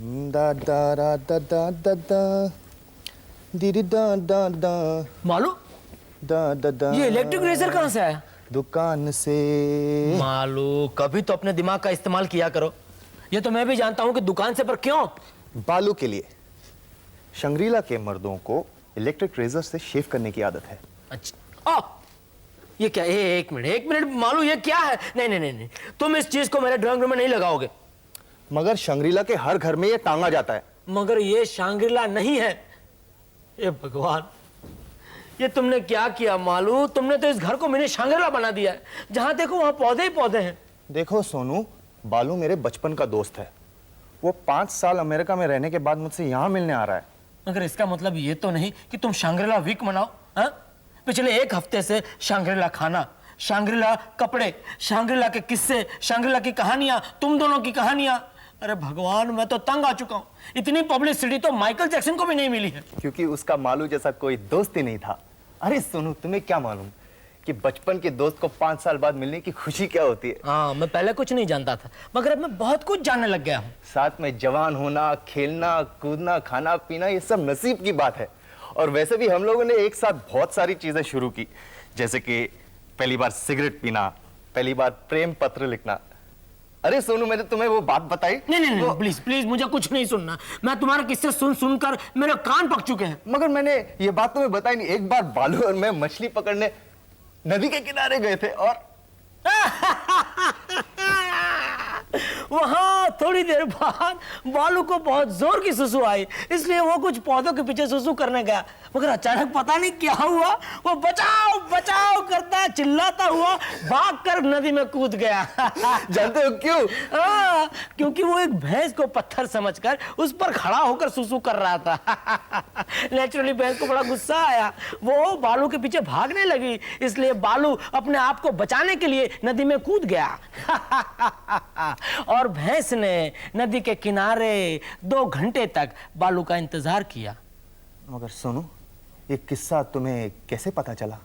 दा दा दा दा दा दा दा दीदी दा दा दा मालू दा दा दा। ये इलेक्ट्रिक रेजर कहाँ से आया? दुकान से। मालू कभी तो अपने दिमाग का इस्तेमाल किया करो। ये तो मैं भी जानता हूँ कि दुकान से, पर क्यों? बालों के लिए। शंग्रीला के मर्दों को इलेक्ट्रिक रेजर से शेव करने की आदत है। अच्छा ये क्या? एक मिनट मालू, ये क्या है? नहीं नहीं नहीं नहीं, तुम इस चीज को मेरे ड्राइंग रूम में नहीं लगाओगे। मगर शंग्रीला के हर घर में ये टांगा जाता है। मगर ये शांग्रीला नहीं है। ये भगवान, ये तुमने क्या किया मालू? तुमने तो इस घर को मैंने शांग्रीला बना दिया है। जहां देखो वहां पौधे ही पौधे हैं। देखो सोनू, बालू मेरे बचपन का दोस्त है। वो 5 साल अमेरिका में रहने के बाद मुझसे यहाँ मिलने आ रहा है। मगर इसका मतलब ये तो नहीं कि तुम शांग्रीला वीक मनाओ। हाँ, पिछले एक हफ्ते से शांग्रीला खाना, शांग्रीला कपड़े, शांग्रीला के किस्से, शांग्रीला की कहानियां, तुम दोनों की कहानियां। अरे भगवान, मैं तो तंग आ चुका हूं। इतनी पब्लिसिटी तो माइकल जैक्सन को भी नहीं मिली है। क्योंकि उसका मालू जैसा कोई दोस्त ही नहीं था। अरे सोनू, तुम्हें क्या मालूम कि बचपन के दोस्त को 5 साल बाद मिलने की खुशी क्या होती है। हाँ, मैं पहले कुछ नहीं जानता था, मगर अब मैं बहुत कुछ जानने लग गया हूँ। साथ में जवान होना, खेलना कूदना, खाना पीना, ये सब नसीब की बात है। और वैसे भी हम लोगों ने एक साथ बहुत सारी चीजें शुरू की, जैसे कि पहली बार सिगरेट पीना, पहली बार प्रेम पत्र लिखना। अरे सोनू, मैंने तुम्हें वो बात बताई? नहीं, प्लीज प्लीज, मुझे कुछ नहीं सुनना। मैं तुम्हारे किस्से सुन सुनकर मेरे कान पक चुके हैं। मगर मैंने ये बात तुम्हें बताई नहीं। एक बार बालू और मैं मछली पकड़ने नदी के किनारे गए थे और वहां थोड़ी देर बाद बालू को बहुत जोर की सुसु आई, इसलिए वो कुछ पौधों के पीछे सुसु करने गया। मगर अचानक पता नहीं क्या हुआ, वो बचाओ बचाओ करता चिल्लाता हुआ भागकर नदी में कूद गया। जानते हो क्यों? क्योंकि वो एक भैंस को पत्थर समझकर उस पर खड़ा होकर सुसु कर रहा था। नेचुरली भैंस को बड़ा गुस्सा आया, वो बालू के पीछे भागने लगी, इसलिए बालू अपने आप को बचाने के लिए नदी में कूद गया। और भैंस ने नदी के किनारे 2 घंटे तक बालू का इंतजार किया। मगर सोनू, ये किस्सा तुम्हें कैसे पता चला?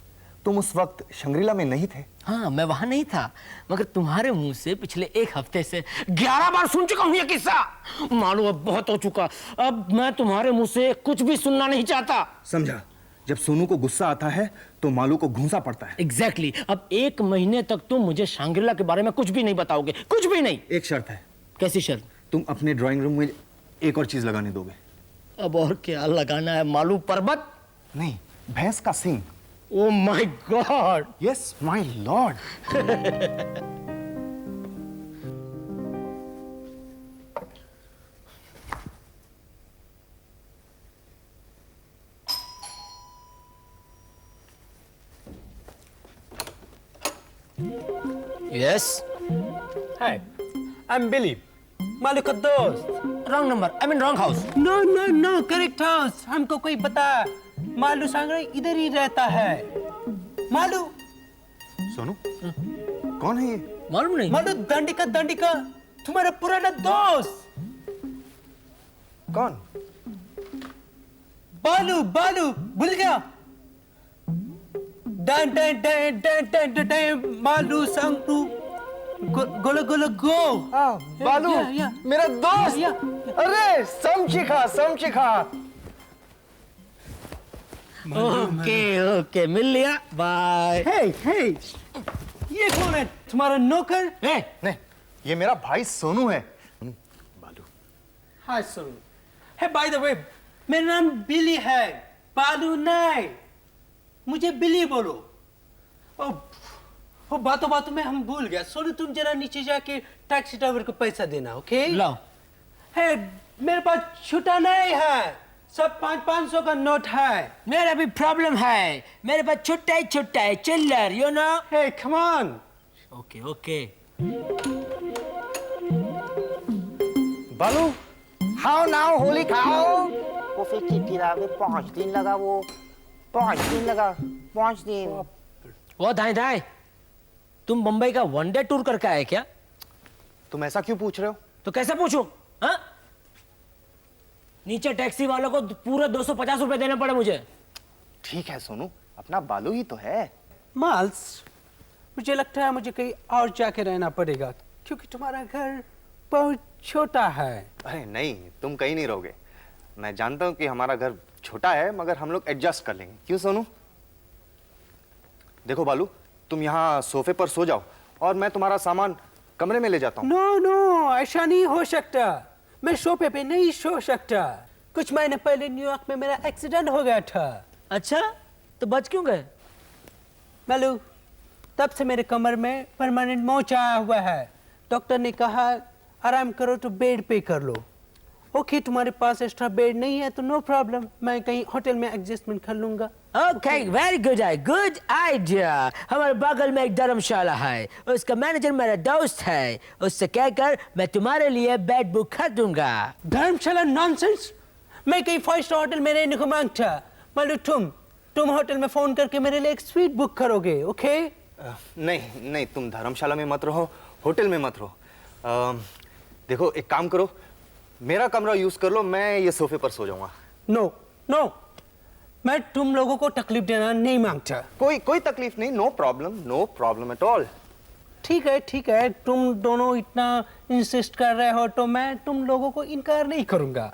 तुम उस वक्त शंग्रीला में नहीं थे। हाँ, मैं वहां नहीं था, मगर तुम्हारे मुंह से पिछले 1 हफ्ते से 11 बार सुन चुका हूं ये किस्सा। मालूम अब बहुत हो चुका, अब मैं तुम्हारे मुंह से कुछ भी सुनना नहीं चाहता। समझा? जब सोनू को गुस्सा आता है तो मालू को घूंसा पड़ता है। एग्जैक्टली। अब 1 महीने तक तुम मुझे शांग्रीला के बारे में कुछ भी नहीं बताओगे, कुछ भी नहीं। एक शर्त है। कैसी शर्त? तुम अपने ड्राइंग रूम में एक और चीज लगाने दोगे। अब और क्या लगाना है मालू? पर्वत? नहीं, भैंस का सींग। Oh my God! Yes my lord. Yes. Hi, I'm Billy. मालिक का दोस्त। Wrong number. I mean wrong house. No, no, no, correct house. हमको कोई बता। मालू सांगरे इधर ही रहता है। मालू। सोनू, कौन है ये? मालूम नहीं। मालू दंडिका, तुम्हारा पुराना दोस्त। कौन? बालू, भूल गया? डन मालू सांगरू गोलो गो। बालू, या। मेरा दोस्त। या। अरे समशिखा। ओके, मिल लिया। बाय। हे, ये कौन है? तुम्हारा नौकर? नहीं, ये मेरा भाई सोनू है। बालू। हाय सोनू। है बाय द वे, मेरा नाम बिली है, बालू नहीं। मुझे बिली बोलो। ओ बातों में हम भूल गया। सोनू, तुम जरा नीचे जाके टैक्सी ड्राइवर को पैसा देना, ओके? लाओ। है, मेरे पास छुट्टा नहीं है, सब 500 का नोट है। मेरा भी प्रॉब्लम है, मेरे पास छुट्टा है, चिल्लर, you know. Hey, come on. Okay. Balu, खाओ नाओ, होली खाओ। वो फिर चिट्ठीदार के 5 दिन लगा, वो 5 दिन। वो दाएं, तुम बंबई का 1 डे टूर करके आए क्या? तुम ऐसा क्यों पूछ रहे हो? तो कैसे पूछूं? हाँ? नीचे टैक्सी वालों को पूरे 250 रुपए देने पड़े मुझे। ठीक है सोनू, अपना बालू ही तो है। माल्स, मुझे लगता है मुझे कहीं और जाके रहना पड़ेगा, क्योंकि तुम्हारा घर बहुत छोटा है। अरे नहीं, तुम कहीं नहीं रहोगे। मैं जानता हूं कि हमारा घर छोटा है, मगर हम लोग एडजस्ट कर लेंगे। क्यों सोनू? देखो बालू, तुम यहाँ सोफे पर सो जाओ और मैं तुम्हारा सामान कमरे में ले जाता हूँ। नो नो, ऐसा नहीं हो सकता। मैं सोफे पे नहीं सो सकता। कुछ महीने पहले न्यूयॉर्क में मेरा एक्सीडेंट हो गया था। अच्छा, तो बच क्यों गए? मालू, तब से मेरे कमर में परमानेंट मोच आया हुआ है। डॉक्टर ने कहा आराम करो तो बेड पे कर लो। ओके, तुम्हारे पास एक्स्ट्रा बेड नहीं है तो नो प्रॉब्लम, मैं कहीं होटल में एडजस्टमेंट कर लूंगा। Okay, very good idea. हमारे बगल में एक धर्मशाला है, उसका मैनेजर मेरा दोस्त है। उससे कहकर मैं तुम्हारे लिए बेड बुक कर दूंगा। धर्मशाला नॉनसेंस। मैं कहीं 5 स्टार होटल में रहने को मांगता। मालू, तुम होटल में फोन करके मेरे लिए एक स्वीट बुक करोगे। ओके? नहीं नहीं, तुम धर्मशाला में मत रहो, होटल में मत रहो। देखो, एक काम करो, मेरा कमरा यूज कर लो, मैं ये सोफे पर सो जाऊंगा। नो नो, मैं तुम लोगों को तकलीफ देना नहीं मांगता। कोई तकलीफ नहीं, नो प्रॉब्लम एट ऑल। ठीक है, तुम दोनों इतना इंसिस्ट कर रहे हो तो मैं तुम लोगों को इनकार नहीं करूंगा।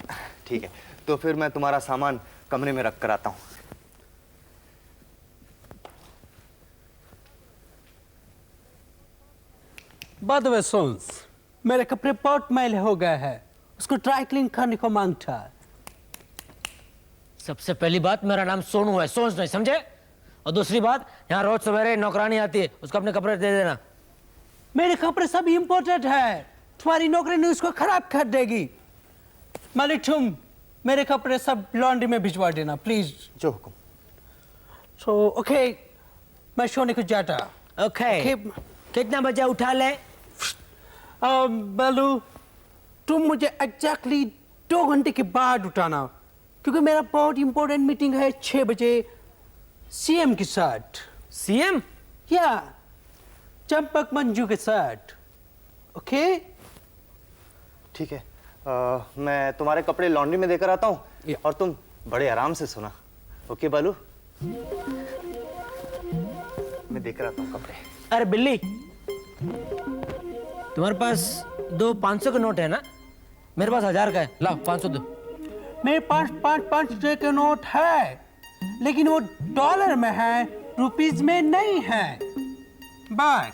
ठीक है, तो फिर मैं तुम्हारा सामान कमरे में रख कर आता हूँ। बाय द वे सोन्स, मेरे कपड़े बहुत मैले हो गए हैं, उसको ड्राई क्लीन करने को मांगता। सबसे पहली बात, मेरा नाम सोनू है, सोच नहीं समझे? और दूसरी बात, यहाँ रोज सवेरे नौकरानी आती है, उसको अपने कपड़े दे देना। मेरे कपड़े सब इम्पोर्टेड है, तुम्हारी नौकरानी उसको खराब कर देगी। मालिक, तुम मेरे कपड़े सब लॉन्ड्री में भिजवा देना प्लीज। जो हुकुम। सो ओके, मैं सोने को जाता। ओके, कितना बजे उठा ले? बालू, तुम मुझे एग्जैक्टली 2 घंटे के बाद उठाना, क्योंकि मेरा बहुत इंपॉर्टेंट मीटिंग है 6 बजे सीएम के साथ। सीएम? या चंपक मंजू के साथ। ओके? ठीक है, मैं तुम्हारे कपड़े लॉन्ड्री में देकर आता हूँ Yeah. और तुम बड़े आराम से सोना। ओके बालू? मैं देकर आता हूँ कपड़े। अरे बिल्ली, तुम्हारे पास 2 500 के नोट है ना? मेरे पास 1000 का है, लाओ 500 दो। मेरे पास 5-5 के नोट है, लेकिन वो डॉलर में है, रुपीज में नहीं है। बाय।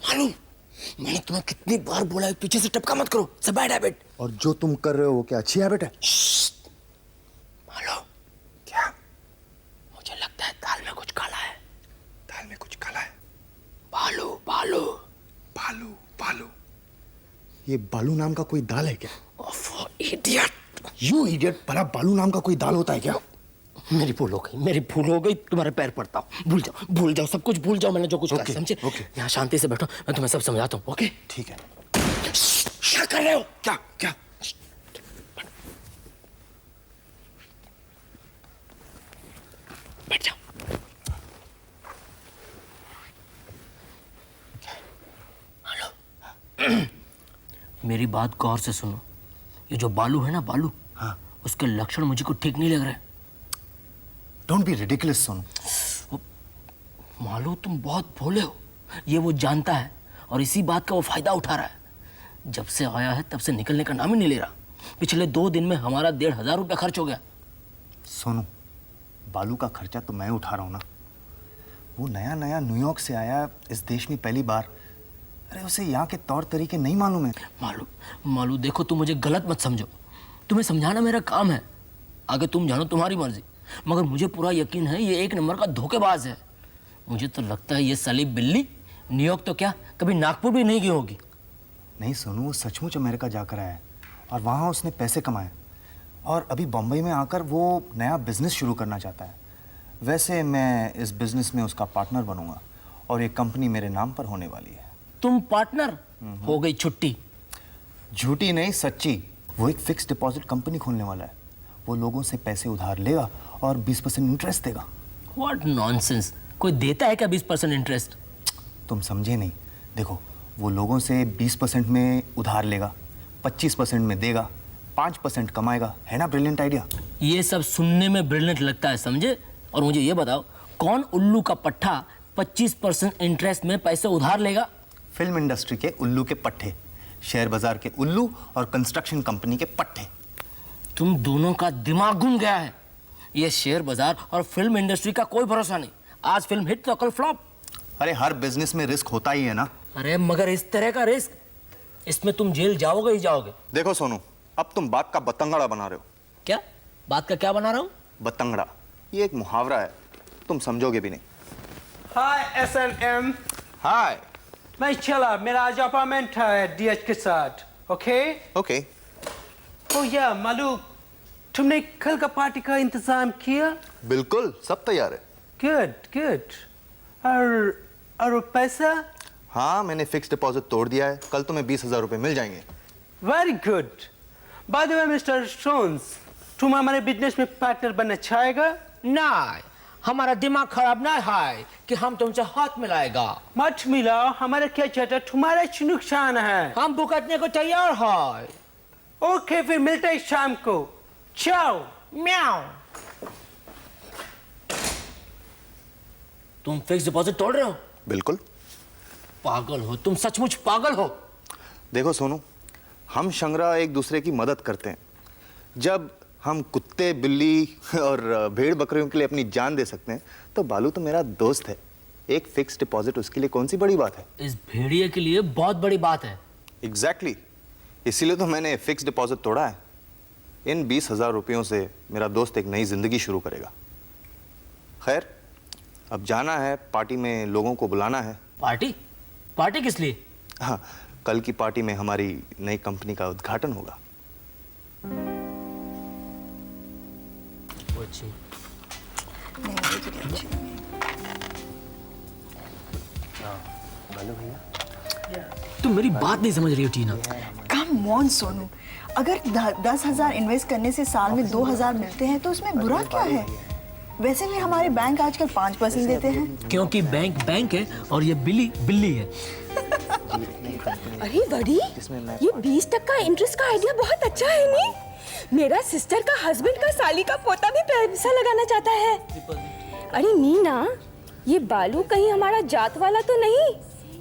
मालूम, मैंने तुम्हें कितनी बार बोला है पीछे से टपका मत करो, इट्स अ बैड हैबिट। और जो तुम कर रहे हो वो क्या अच्छी हैबिट है? मालूम क्या? मुझे लगता है दाल में कुछ काला है। दाल में कुछ काला है? बालू बालू बालू बालू। ये बालू नाम का कोई दाल है क्या? ओफो इडियट। यू इडियट, भला बालू नाम का कोई दाल होता है क्या? मेरी भूल हो गई, तुम्हारे पैर पड़ता हूँ। भूल जाओ सब कुछ, भूल जाओ मैंने जो कुछ कहा, समझे? यहाँ शांति से बैठो, मैं तुम्हें सब समझाता हूँ। ओके? ठीक है। क्या कर रहे हो? क्या क्या? बैठ जाओ। हेलो, मेरी बात गौर से सुनो। ये जो बालू है ना, बालू, हाँ, उसके लक्षण मुझे को ठीक नहीं लग रहे। Don't be ridiculous Sonu. Malu, तुम बहुत भोले हो, ये वो जानता है और इसी बात का वो फायदा उठा रहा है। जब से आया है तब से निकलने का नाम ही नहीं ले रहा। पिछले 2 दिन में हमारा 1500 रुपया खर्च हो गया। सोनू, बालू का खर्चा तो मैं उठा रहा हूँ ना। वो नया नया न्यूयॉर्क से आया इस देश में पहली बार। अरे उसे यहाँ के तौर तरीके नहीं मालूम है। मालू देखो, तुम मुझे गलत मत समझो, तुम्हें समझाना मेरा काम है। आगे तुम जानो, तुम्हारी मर्जी, मगर मुझे पूरा यकीन है ये 1 नंबर का धोखेबाज है। मुझे तो लगता है ये साली बिल्ली न्यूयॉर्क तो क्या कभी नागपुर भी नहीं गई होगी। नहीं सोनू, वो सचमुच अमेरिका जाकर आया है और वहाँ उसने पैसे कमाए और अभी बम्बई में आकर वो नया बिजनेस शुरू करना चाहता है। वैसे मैं इस बिजनेस में उसका पार्टनर बनूंगा और ये कंपनी मेरे नाम पर होने वाली है। तुम पार्टनर? हो गई छुट्टी। झूठी नहीं, सच्ची। वो एक फिक्स डिपॉजिट कंपनी खोलने वाला है। वो लोगों से पैसे उधार लेगा और 20% इंटरेस्ट देगा। व्हाट नॉनसेंस, कोई देता है क्या 20% इंटरेस्ट? तुम समझे नहीं। देखो, वो लोगों से 20% में उधार लेगा, 25% में देगा, 5% कमाएगा। है ना ब्रिलियंट आइडिया? ये सब सुनने में ब्रिलियंट लगता है, समझे? और मुझे ये बताओ, कौन उल्लू का पट्ठा 25% इंटरेस्ट में पैसे उधार लेगा? फिल्म इंडस्ट्री के उल्लू के पट्टे, शेयर बाजार के उल्लू और कंस्ट्रक्शन कंपनी के पट्टे। तुम दोनों का दिमाग घूम गया है। ये शेयर बाजार और फिल्म इंडस्ट्री का कोई भरोसा नहीं। आज फिल्म हिट तो कल फ्लॉप। अरे हर बिजनेस में रिस्क होता ही है ना। अरे मगर इस तरह का रिस्क, इसमें तुम जेल जाओगे ही जाओगे। देखो सोनू, अब तुम बात का बतंगड़ा बना रहे हो। क्या बात का क्या बना रहा हूँ? बतंगड़ा, ये एक मुहावरा है, तुम समझोगे भी नहीं। हाय SNM, हाय। मैं चला, मेरा आज अपॉइंटमेंट है DH के साथ। ओके? ओके। ओ या मालू, तुमने कल का पार्टी का इंतजाम किया? बिल्कुल, सब तैयार है। Good good. और पैसा? हाँ, मैंने फिक्स डिपॉजिट तोड़ दिया है, कल तुम्हें 20,000 रुपए मिल जाएंगे। Very good. By the way mister stones, तुम हमारे बिजनेस में पार्टनर बनना चाहेगा? नहीं, हमारा दिमाग खराब ना है कि हम तुमसे हाथ मिलाएगा। मत मिलाओ, हमारा क्या चाहता, तुम्हारा नुकसान है। हम भुगतने को तैयार है। ओके, फिर मिलते हैं शाम को। चाओ। म्याऊ। तुम फिक्स डिपॉजिट तोड़ रहे हो? बिल्कुल। पागल हो तुम, सचमुच पागल हो। देखो सोनू, हम शंगरा एक दूसरे की मदद करते हैं। जब हम कुत्ते, बिल्ली और भेड़ बकरियों के लिए अपनी जान दे सकते हैं, तो बालू तो मेरा दोस्त है। एक फिक्स डिपॉजिट उसके लिए कौन सी बड़ी बात है? इस भेड़िए के लिए बहुत बड़ी बात है। एग्जैक्टली, इसीलिए तो मैंने फिक्स डिपॉजिट तोड़ा है। इन 20,000 रुपयों से मेरा दोस्त एक नई जिंदगी शुरू करेगा। खैर, अब जाना है, पार्टी में लोगों को बुलाना है। पार्टी? पार्टी किस लिए? हाँ, कल की पार्टी में हमारी नई कंपनी का उद्घाटन होगा। तुम मेरी बात नहीं समझ रही हो टीना। कम ऑन सोनू, अगर 10,000 इन्वेस्ट करने से साल में 2,000 मिलते हैं तो उसमें बुरा क्या है? वैसे भी हमारे बैंक आजकल 5% देते हैं। क्योंकि बैंक बैंक है और ये बिल्ली बिल्ली है। अरे बड़ी, ये 20% इंटरेस्ट का आइडिया बहुत अच्छा है नहीं? मेरा सिस्टर का हस्बैंड का साली का पोता भी पैसा लगाना चाहता है। अरे मीना, ये बालू कहीं हमारा जात वाला तो नहीं?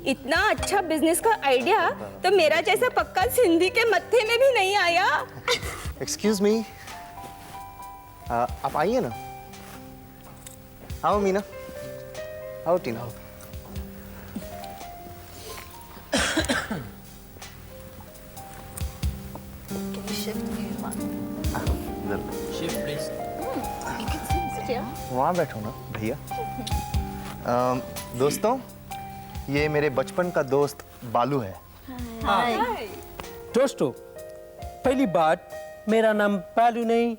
इतना अच्छा बिजनेस का आइडिया तो मेरा जैसा पक्का सिंधी के मत्थे में भी नहीं आया। एक्सक्यूज मी, आप आइए ना। आओ मीना, आओ टीना। वहाँ बैठो ना भैया। दोस्तों, ये मेरे बचपन का दोस्त बालू है। दोस्तों, पहली बात, मेरा नाम बालू नहीं,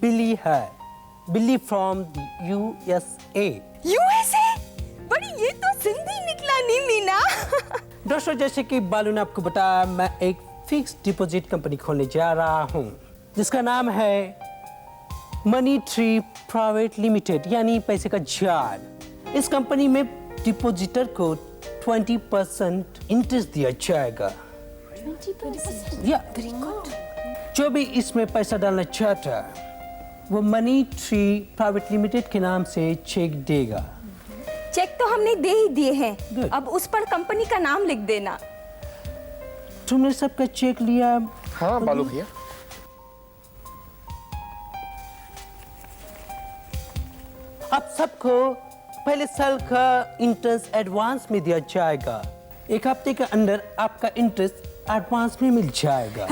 बिल्ली है। बिल्ली फ्रॉम USA। USA? बड़ी, ये तो सिंधी निकला नहीं मीना। दोस्तों, जैसे कि बालू ने आपको बताया, मैं एक फिक्स डिपॉजिट कंपनी खोलने जा रहा हूँ जिसका नाम है मनी ट्री प्राइवेट लिमिटेड, यानी पैसे का जाल। इस कंपनी में डिपॉजिटर को 20% इंटरेस्ट दिया जाएगा। 20%? या जो भी इसमें पैसा डालना चाहता है वो मनी ट्री प्राइवेट लिमिटेड के नाम से चेक देगा। चेक तो हमने दे ही दिए हैं। Good. अब उस पर कंपनी का नाम लिख देना। तुमने सबका चेक लिया? हाँ बालू भैया। आप सबको पहले साल का इंटरेस्ट एडवांस में दिया जाएगा। एक हफ्ते के अंदर आपका इंटरेस्ट एडवांस में मिल जाएगा।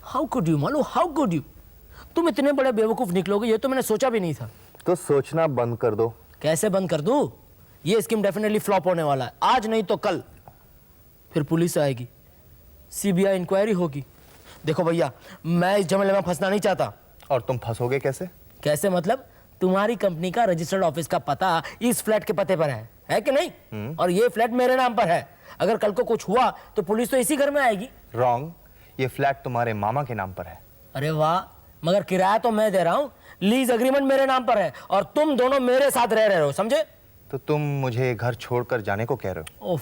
How could you Malu, how could you? तुम इतने बड़े बेवकूफ निकलोगे ये तो मैंने सोचा भी नहीं था। तो सोचना बंद कर दो। कैसे बंद कर दूं? ये स्कीम डेफिनेटली फ्लॉप होने वाला है, आज नहीं तो कल। फिर पुलिस आएगी, CBI इंक्वायरी होगी। देखो भैया, मैं इस झमेले में फंसना नहीं चाहता। और तुम फंसोगे कैसे? कैसे मतलब? तुम्हारी कंपनी का रजिस्टर्ड ऑफिस का पता इस फ्लैट के पते पर है कि नहीं? और ये फ्लैट मेरे नाम पर है। अगर कल को कुछ हुआ तो पुलिस तो इसी घर में आएगी। रॉन्ग, ये फ्लैट तुम्हारे मामा के नाम पर है। अरे वाह, मगर किराया तो मैं दे रहा हूं, लीज एग्रीमेंट मेरे नाम पर है और तुम दोनों मेरे साथ रह रहे हो, समझे? तो तुम मुझे घर छोड़कर जाने को कह रहे हो? Oh,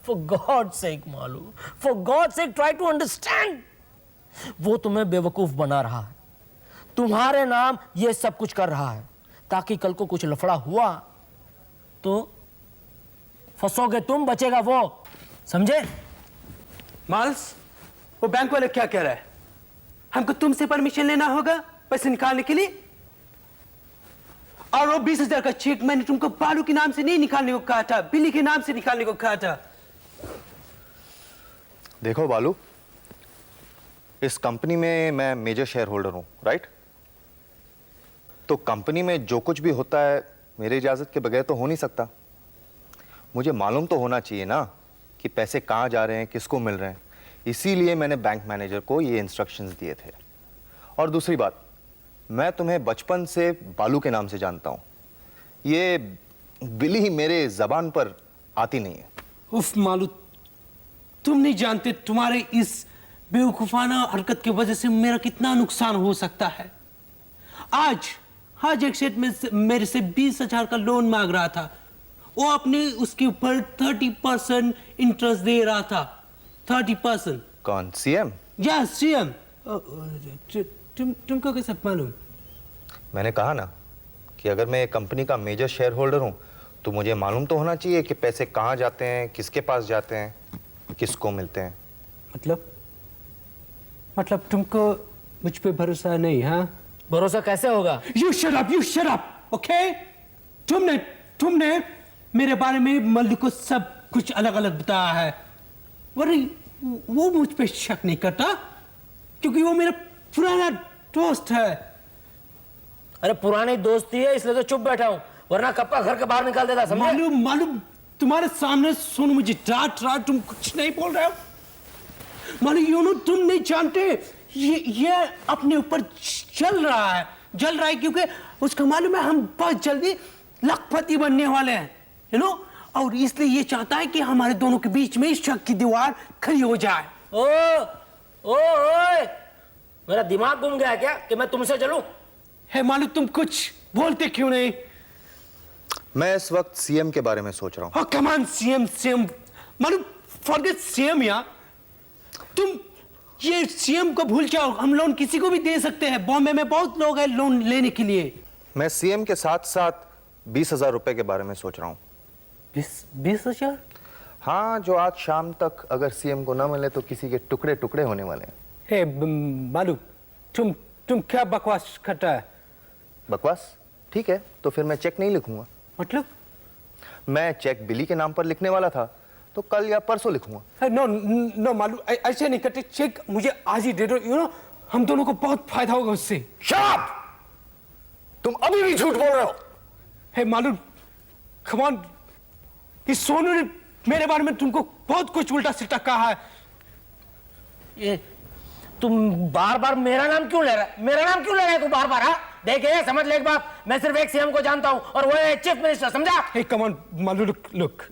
for God's sake, Malu, for God's sake, try to understand. वो तुम्हें बेवकूफ बना रहा है, तुम्हारे नाम ये सब कुछ कर रहा है, ताकि कल को कुछ लफड़ा हुआ तो फंसोगे तुम, बचेगा वो, समझे? माल्स, वो बैंक वाले क्या कह रहा है? हमको तुमसे परमिशन लेना होगा पैसे निकालने के लिए? और वो 20,000 का चेक मैंने तुमको बालू के नाम से नहीं निकालने को कहा था, बिल्ली के नाम से निकालने को कहा था। देखो बालू, इस कंपनी में मैं मेजर शेयर होल्डर हूं, राइट? तो कंपनी में जो कुछ भी होता है मेरी इजाजत के बगैर तो हो नहीं सकता। मुझे मालूम तो होना चाहिए ना कि पैसे कहाँ जा रहे हैं, किसको मिल रहे हैं। इसीलिए मैंने बैंक मैनेजर को ये इंस्ट्रक्शंस दिए थे। और दूसरी बात, मैं तुम्हें बचपन से बालू के नाम से जानता हूं, ये बिली मेरे जबान पर आती नहीं है। उफ मालू, तुम नहीं जानते तुम्हारे इस बेवकूफाना हरकत की वजह से मेरा कितना नुकसान हो सकता है। आज एक सेठ में मेरे से 20,000 का लोन मांग रहा था, वो अपने उसके ऊपर 30% इंटरेस्ट दे रहा था। 30%। कौन, सीएम? या सीएम। तुमको कैसे मालूम? मैंने कहा ना कि अगर मैं कंपनी का मेजर शेयर होल्डर हूं तो मुझे मालूम तो होना चाहिए कि पैसे कहाँ जाते हैं, किसके पास जाते हैं, किसको मिलते हैं। मतलब तुमको मुझ पे भरोसा नहीं? हाँ, भरोसा कैसे होगा? You shut up, okay? तुमने मेरे बारे में मल्लू को सब कुछ अलग अलग बताया है। वो मुझ पे शक नहीं करता क्योंकि वो मेरा पुराना दोस्त है। अरे पुरानी दोस्ती है इसलिए तो चुप बैठा हूं, वरना कब का घर के बाहर निकाल देता, समझे? मालूम तुम्हारे सामने सोनू मुझे डांट रहा, तुम कुछ नहीं बोल रहे हो। मालूम तुम नहीं जानते, ये अपने ऊपर जल रहा है क्योंकि उसका मालूम है हम बहुत जल्दी लखपति बनने वाले हैं, यू नो, और इसलिए ये चाहता है कि हमारे दोनों के बीच में शक की दीवार खड़ी हो जाए। ओए, मेरा दिमाग घूम गया क्या कि मैं तुमसे चलूं? है मालूम, तुम कुछ बोलते क्यों नहीं? मैं इस वक्त सीएम के बारे में सोच रहा हूं। कम ऑन, सीएम मालूम, फॉरगेट सीएम यार। तुम ये सीएम को भूल जाओ, हम लोन किसी को भी दे सकते हैं। बॉम्बे में बहुत लोग हैं लोन लेने के लिए। मैं सीएम के साथ साथ 20,000 रुपए के बारे में सोच रहा हूं। 20,000? हाँ, जो आज शाम तक अगर सीएम को ना मिले तो किसी के टुकड़े टुकड़े होने वाले हैं। हे मालूम, तुम क्या बकवास करता है? बकवास? ठीक है, तो फिर मैं चेक नहीं लिखूंगा। मतलब? मैं चेक बिली के नाम पर लिखने वाला था, तो कल या परसों लिखूंगा। नो मालूम, ऐसे नहीं करते। चेक मुझे आज ही दे दो, यू नो, हम दोनों को बहुत फायदा होगा उससे। शट! तुम अभी भी झूठ बोल रहे हो। हे मालूम, कम ऑन, इस सोनू ने मेरे बारे में तुमको बहुत कुछ उल्टा सीधा कहा है। ये तुम बार बार मेरा नाम क्यों ले रहा है? मेरा नाम क्यों ले रहा है तू बार बार? हाँ, देखे, समझ ले एक बात, मैं सिर्फ एक सीएम को जानता हूं और वो है चीफ मिनिस्टर, समझा? Hey come on Malu, look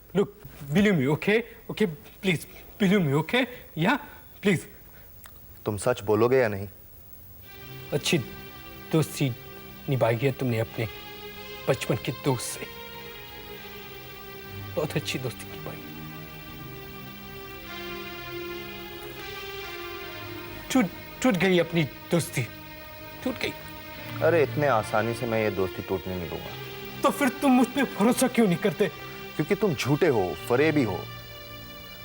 believe me, okay, please believe me, okay, yeah, please। तुम सच बोलोगे या नहीं? अच्छी दोस्ती निभाई है तुमने अपने बचपन के दोस्त से, बहुत अच्छी दोस्ती निभाई। टूट गई अपनी दोस्ती, टूट गई। अरे इतने आसानी से मैं ये दोस्ती टूटने नहीं दूंगा। तो फिर तुम मुझ पे भरोसा क्यों नहीं करते? क्योंकि तुम झूठे हो, फरेबी हो।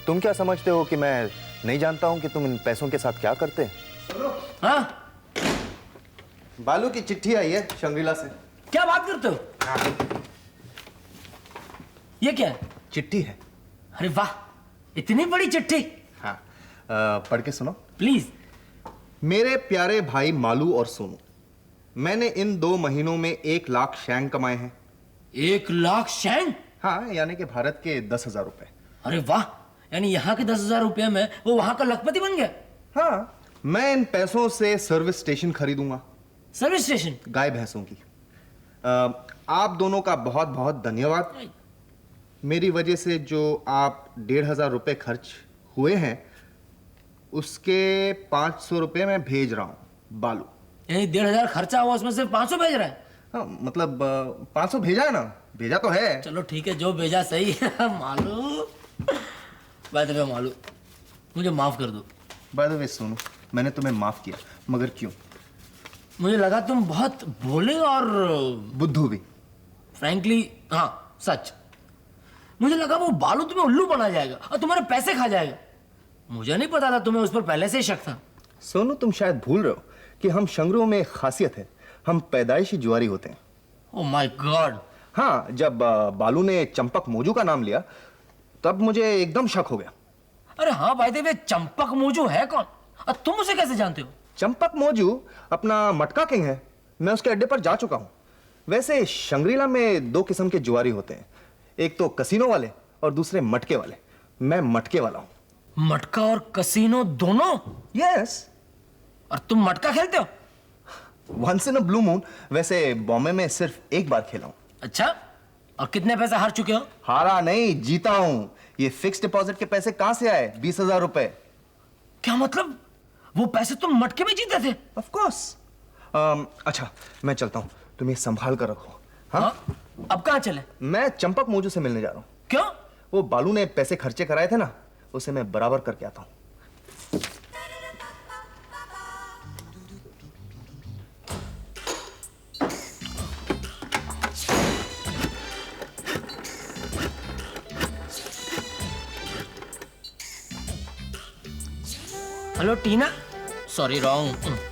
तुम क्या समझते हो कि मैं नहीं जानता हूं कि तुम इन पैसों के साथ क्या करते? हाँ, बालू की चिट्ठी आई है शंग्रीला से। क्या बात करते हो? ये क्या है? चिट्ठी है। अरे वाह, इतनी बड़ी चिट्ठी। हाँ, पढ़ के सुनो। प्लीज। मेरे प्यारे भाई मालू और सोनू, मैंने इन 2 महीनों में 1 लाख शैंग कमाए हैं। 1 लाख शैंग? हाँ, यानी कि भारत के 10,000 रुपए। अरे वाह, यानी यहाँ के 10,000 रुपये में वो वहां का लखपति बन गया। हाँ, मैं इन पैसों से सर्विस स्टेशन खरीदूंगा। Service station? गाय भैंसों की। आप दोनों का बहुत बहुत धन्यवाद। मेरी वजह से जो आप 1,500 रुपए खर्च हुए हैं उसके 500 रुपए मैं भेज रहा हूं बालू। यही 1,500 खर्चा हुआ, उसमें सिर्फ 500 भेज रहा है। हाँ मतलब 500 भेजा है ना, भेजा तो है। चलो ठीक है, जो भेजा सही है। Malu by the way Malu, मुझे माफ कर दो। बाय द वे सोनू, मैंने तुम्हें माफ किया, मगर क्यों? मुझे लगा तुम बहुत भोले और बुद्धू भी। फ्रैंकली, हाँ सच, मुझे लगा वो बालू तुम्हें उल्लू बना जाएगा और तुम्हारे पैसे खा जाएगा। मुझे नहीं पता था तुम्हें उस पर पहले से ही शक था। सोनू तुम शायद भूल रहे हो कि हम शंगरू में एक खासियत है, हम पैदाइशी जुआरी होते हैं। ओह माय गॉड। हाँ, जब बालू ने चंपक मोजू का नाम लिया तब मुझे एकदम शक हो गया। अरे हाँ भाई देवे, चंपक मोजू है कौन और तुम उसे कैसे जानते हो? चंपक मोजू अपना मटका किंग है, मैं उसके अड्डे पर जा चुका हूँ। वैसे शंग्रीला में 2 किस्म के जुआरी होते हैं, एक तो कसीनो वाले और दूसरे मटके वाले। मैं मटके वाला हूँ। मटका और कसीनो दोनों? यस। और तुम मटका खेलते हो? Once in a blue moon. वैसे बॉम्बे में सिर्फ एक बार खेला हूँ। अच्छा, और कितने पैसे हार चुके हो? हारा नहीं, जीता हूँ। ये फिक्स डिपॉजिट के पैसे कहाँ से आए? 20,000 रुपए। क्या मतलब, वो पैसे तुम मटके में जीते थे? Of course. अच्छा मैं चलता हूँ, तुम ये संभाल कर रखो। हाँ? हाँ? अब कहाँ चले? मैं चंपक मोजू से मिलने जा रहा हूँ। क्यों? वो बालू ने पैसे खर्चे कराए थे ना, उसे मैं बराबर करके आता हूँ। हेलो टीना, सॉरी रॉन्ग।